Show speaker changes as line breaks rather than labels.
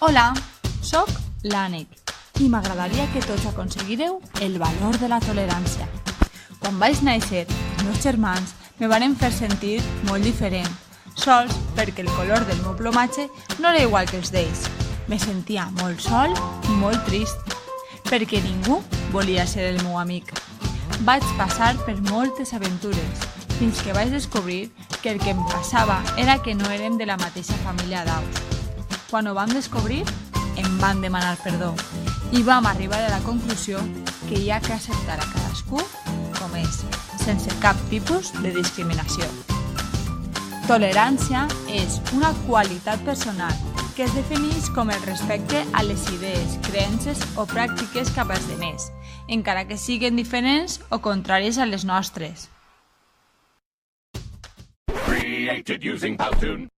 Hola, sóc l'Ànec i m'agradaria que tots aconseguireu el valor de la tolerància. Quan vaig néixer, els meus germans me van fer sentir molt diferent, sols perquè el color del meu plomatge no era igual que els d'ells. Me sentia molt sol i molt trist, perquè ningú volia ser el meu amic. Vaig passar per moltes aventures, fins que vaig descobrir que el que em passava era que no érem de la mateixa família d'aus. Quan ho vam descobrir, em van demanar perdó i vam arribar a la conclusió que hi ha que acceptar a cadascú com és, sense cap tipus de discriminació. Tolerància és una qualitat personal que es defineix com el respecte a les idees, creences o pràctiques cap als demés, encara que siguin diferents o contràries a les nostres.
Created using Powtoon.